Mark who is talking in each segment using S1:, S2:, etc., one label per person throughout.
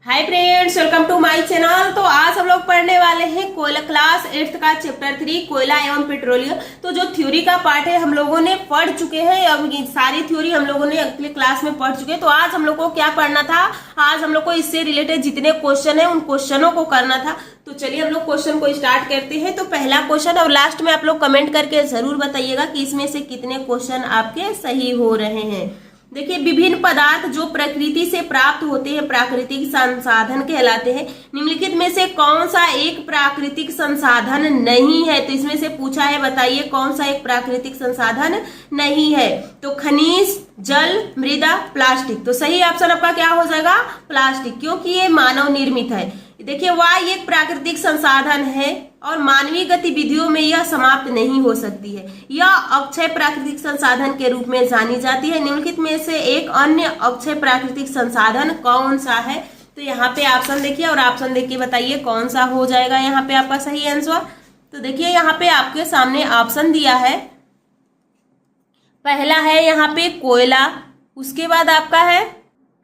S1: Hi friends, welcome to my channel. तो आज हम लोग पढ़ने वाले हैं कोयला क्लास 8th का चैप्टर 3 कोयला एवं पेट्रोलियम। तो जो थ्योरी का पार्ट है हम लोगों ने पढ़ चुके हैं। अब ये सारी थ्योरी हम लोगों ने अगले क्लास में पढ़ चुके हैं। तो आज हम लोग को क्या पढ़ना था, आज हम लोग को इससे रिलेटेड जितने क्वेश्चन है उन क्वेश्चनों को करना था। तो चलिए हम लोग क्वेश्चन को स्टार्ट करते हैं। तो पहला क्वेश्चन, और लास्ट में आप लोग कमेंट करके जरूर बताइएगा कि इसमें से कितने क्वेश्चन आपके सही हो रहे हैं। देखिए, विभिन्न पदार्थ जो प्रकृति से प्राप्त होते हैं प्राकृतिक संसाधन कहलाते हैं। निम्नलिखित में से कौन सा एक प्राकृतिक संसाधन नहीं है? तो इसमें से पूछा है, बताइए कौन सा एक प्राकृतिक संसाधन नहीं है। तो खनिज, जल, मृदा, प्लास्टिक। तो सही ऑप्शन आपका क्या हो जाएगा? प्लास्टिक, क्योंकि ये मानव निर्मित है। देखिए, वायु एक प्राकृतिक संसाधन है और मानवीय गतिविधियों में यह समाप्त नहीं हो सकती है। यह अक्षय प्राकृतिक संसाधन के रूप में जानी जाती है। निम्नलिखित में से एक अन्य अक्षय प्राकृतिक संसाधन कौन सा है? तो यहाँ पे ऑप्शन देखिए और ऑप्शन देख के बताइए कौन सा हो जाएगा यहाँ पे आपका सही आंसर। तो देखिए, यहाँ पे आपके सामने ऑप्शन दिया है। पहला है यहाँ पे कोयला, उसके बाद आपका है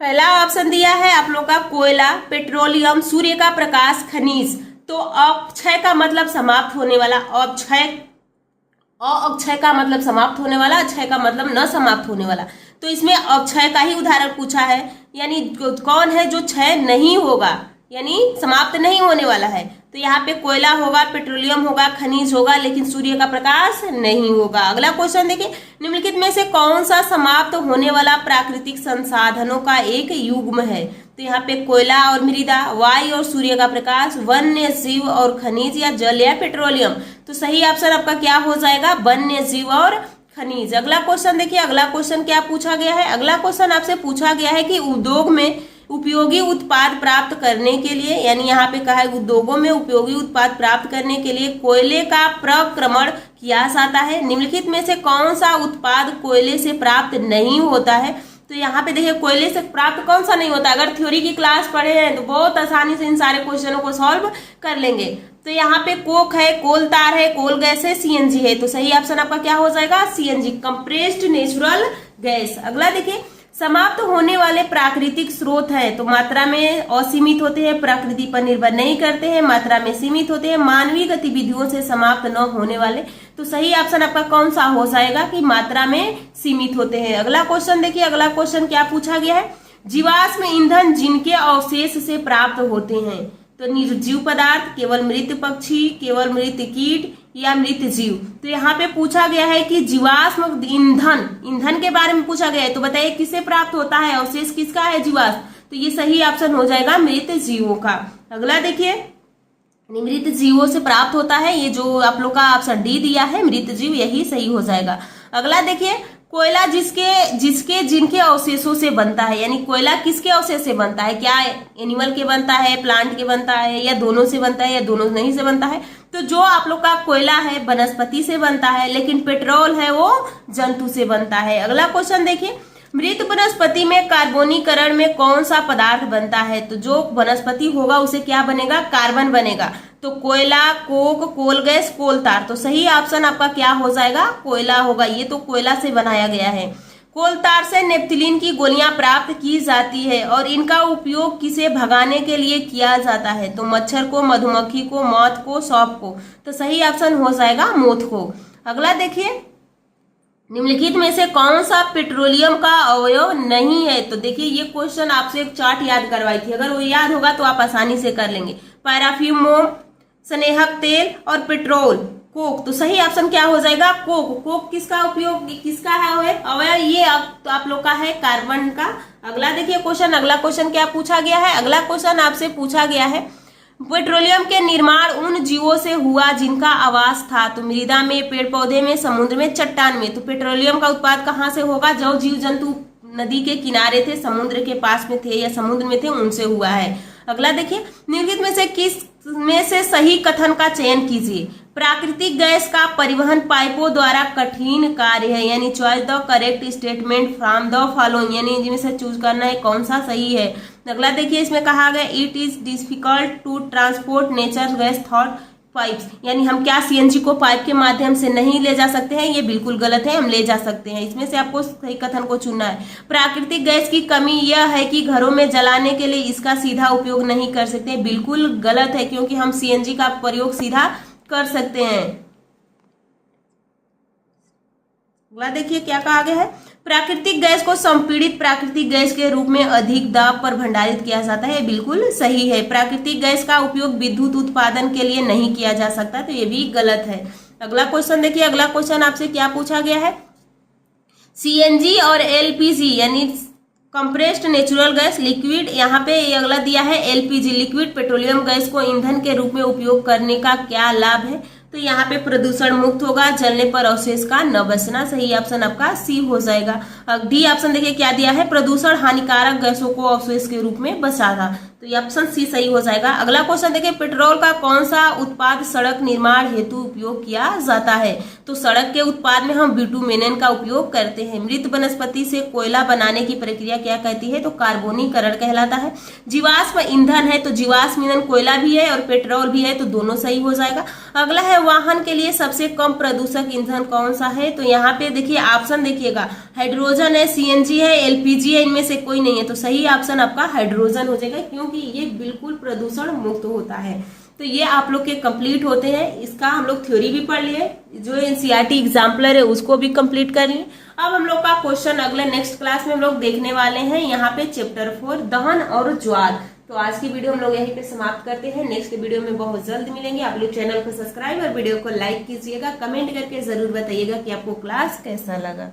S1: पहला ऑप्शन दिया है आप लोग का कोयला, पेट्रोलियम, सूर्य का प्रकाश, खनिज। तो अक्षय का मतलब समाप्त होने वाला, अक्षय का मतलब समाप्त होने वाला, अक्षय का मतलब न समाप्त होने वाला। तो इसमें अक्षय का ही उदाहरण पूछा है, यानी कौन है जो क्षय नहीं होगा, यानी समाप्त नहीं होने वाला है। तो यहाँ पे कोयला होगा, पेट्रोलियम होगा, खनिज होगा, लेकिन सूर्य का प्रकाश नहीं होगा। अगला क्वेश्चन देखिए, निम्नलिखित में से कौन सा समाप्त होने वाला प्राकृतिक संसाधनों का एक युग्म है? तो यहाँ पे कोयला और मृदा, वायु और सूर्य का प्रकाश, वन्य जीव और खनिज, या जल या पेट्रोलियम। तो सही ऑप्शन आपका क्या हो जाएगा? वन्य जीव और खनिज। अगला क्वेश्चन देखिए, अगला क्वेश्चन क्या पूछा गया है? अगला क्वेश्चन आपसे पूछा गया है कि उद्योग में उपयोगी उत्पाद प्राप्त करने के लिए, यानी यहाँ पे कहा है उद्योगों में उपयोगी उत्पाद प्राप्त करने के लिए कोयले का प्रक्रमण किया जाता है। निम्नलिखित में से कौन सा उत्पाद कोयले से प्राप्त नहीं होता है? तो यहाँ पे देखिए, कोयले से प्राप्त कौन सा नहीं होता। अगर थ्योरी की क्लास पढ़े हैं तो बहुत आसानी से इन सारे क्वेश्चनों को सॉल्व कर लेंगे। तो यहाँ पे कोक है, कोल तार है, कोल गैस है, सीएनजी है। तो सही ऑप्शन आपका क्या हो जाएगा? CNG, compressed natural gas. अगला देखिए, समाप्त होने वाले प्राकृतिक स्रोत हैं। तो मात्रा में असीमित होते हैं, प्रकृति पर निर्भर नहीं करते हैं, मात्रा में सीमित होते हैं, मानवीय गतिविधियों से समाप्त न होने वाले। तो सही ऑप्शन आपका कौन सा हो जाएगा कि मात्रा में सीमित होते हैं। अगला क्वेश्चन देखिए, अगला क्वेश्चन क्या पूछा गया है? जीवाश्म ईंधन जिनके अवशेष से प्राप्त होते हैं। तो निर्जीव पदार्थ, केवल मृत पक्षी, केवल मृत कीट, या मृत जीव। तो यहाँ पे पूछा गया है कि जीवाश्म ईंधन, ईंधन के बारे में पूछा गया है। तो बताइए किससे प्राप्त होता है, अवशेष किसका है? जीवाश्म। तो ये सही ऑप्शन हो जाएगा मृत जीवों का। अगला देखिए, मृत जीवों से प्राप्त होता है, ये जो आप लोग का ऑप्शन डी दिया है मृत जीव, यही सही हो जाएगा। अगला देखिए, कोयला जिनके अवशेषों से बनता है, यानी कोयला किसके अवशेष से बनता है? क्या एनिमल के बनता है, प्लांट के बनता है, या दोनों से बनता है, या दोनों नहीं से बनता है? तो जो आप लोग का कोयला है वनस्पति से बनता है, लेकिन पेट्रोल है वो जंतु से बनता है। अगला क्वेश्चन देखिए, मृत वनस्पति में कार्बोनीकरण में कौन सा पदार्थ बनता है? तो जो वनस्पति होगा उसे क्या बनेगा? कार्बन बनेगा। तो कोयला, कोक, कोल गैस, कोल तार। तो सही ऑप्शन आपका क्या हो जाएगा? कोयला होगा। ये तो कोयला से बनाया गया है। कोल तार से नेप्थलीन की गोलियां प्राप्त की जाती है और इनका उपयोग किसे भगाने के लिए किया जाता है? तो मच्छर को, मधुमक्खी को, मौत को, सांप को। तो सही ऑप्शन हो जाएगा मौत को। अगला देखिए, निम्नलिखित में से कौन सा पेट्रोलियम का अवयव नहीं है? तो देखिए, ये क्वेश्चन आपसे एक चार्ट याद करवाई थी, अगर वो याद होगा तो आप आसानी से कर लेंगे। पैराफ्यूम, मोम, स्नेहक तेल और पेट्रोल, कोक। तो सही ऑप्शन क्या हो जाएगा? कोक। कोक किसका उपयोग, किसका है अवयव? ये तो आप लोग का है कार्बन का। अगला देखिए क्वेश्चन, अगला क्वेश्चन क्या पूछा गया है? अगला क्वेश्चन आपसे पूछा गया है, पेट्रोलियम के निर्माण उन जीवों से हुआ जिनका आवास था। तो मृदा में, पेड़ पौधे में, समुद्र में, चट्टान में। तो पेट्रोलियम का उत्पाद कहाँ से होगा? जो जीव जंतु नदी के किनारे थे, समुद्र के पास में थे या समुद्र में थे, उनसे हुआ है। अगला देखिए, निम्नलिखित में से किस में से सही कथन का चयन कीजिए? प्राकृतिक गैस का परिवहन पाइपों द्वारा कठिन कार्य है, यानी choice the correct statement from the following, यानी इनमें से चूज करना है कौन सा सही है। अगला देखिए, इसमें कहा गया it is difficult to transport nature gas thought pipes, यानी हम क्या सीएनजी को पाइप के माध्यम से नहीं ले जा सकते हैं? ये बिल्कुल गलत है, हम ले जा सकते हैं। इसमें से आपको सही कथन को चुनना है। प्राकृतिक गैस की कमी यह है कि घरों में जलाने के लिए इसका सीधा उपयोग नहीं कर सकते। बिल्कुल गलत है, क्योंकि हम सीएनजी का प्रयोग सीधा कर सकते हैं। अगला देखिए क्या कहा गया है। प्राकृतिक गैस को संपीड़ित प्राकृतिक गैस के रूप में अधिक दाब पर भंडारित किया जाता है। बिल्कुल सही है। प्राकृतिक गैस का उपयोग विद्युत उत्पादन के लिए नहीं किया जा सकता, तो ये भी गलत है। अगला क्वेश्चन देखिए। अगला क्वेश्चन आपसे क्या पूछा गया है? सीएनजी और एलपीजी यानी कंप्रेस्ड नेचुरल गैस लिक्विड, यहाँ पे अगला दिया है एलपीजी लिक्विड पेट्रोलियम गैस को ईंधन के रूप में उपयोग करने का क्या लाभ है? तो यहाँ पे प्रदूषण मुक्त होगा, जलने पर अवशेष का न बचना। सही ऑप्शन आपका सी हो जाएगा। डी ऑप्शन देखिए क्या दिया है? प्रदूषण हानिकारक गैसों को अवशेष के रूप में बचाता, तो ये ऑप्शन सी सही हो जाएगा। अगला क्वेश्चन देखिए। पेट्रोल का कौन सा उत्पाद सड़क निर्माण हेतु उपयोग किया जाता है? तो सड़क के उत्पाद में हम बिटुमेन का उपयोग करते हैं। मृत वनस्पति से कोयला बनाने की प्रक्रिया क्या कहती है? तो कार्बोनीकरण कहलाता है। जीवाश्म ईंधन है, तो जीवाश्म ईंधन कोयला भी है और पेट्रोल भी है, तो दोनों सही हो जाएगा। अगला है वाहन के लिए सबसे कम प्रदूषक ईंधन कौन सा है? तो यहाँ पे देखिए ऑप्शन देखिएगा, हाइड्रोजन है, सीएनजी है, एलपीजी है, इनमें से कोई नहीं है, तो सही ऑप्शन आपका हाइड्रोजन हो जाएगा, क्योंकि ये बिल्कुल प्रदूषण मुक्त होता है। तो ये आप लोग के कंप्लीट होते हैं। इसका हम लोग थ्योरी भी पढ़ लिए, जो एनसीईआरटी एग्जाम्पलर है उसको भी कंप्लीट कर लिए। अब हम लोग का क्वेश्चन अगले नेक्स्ट क्लास में हम लोग देखने वाले हैं, यहाँ पे चैप्टर 4 दहन और ज्वार। तो आज की वीडियो हम लोग यहीं पे समाप्त करते हैं। नेक्स्ट वीडियो में बहुत जल्द मिलेंगे। आप लोग चैनल को सब्सक्राइब और वीडियो को लाइक कीजिएगा। कमेंट करके जरूर बताइएगा कि आपको क्लास कैसा लगा।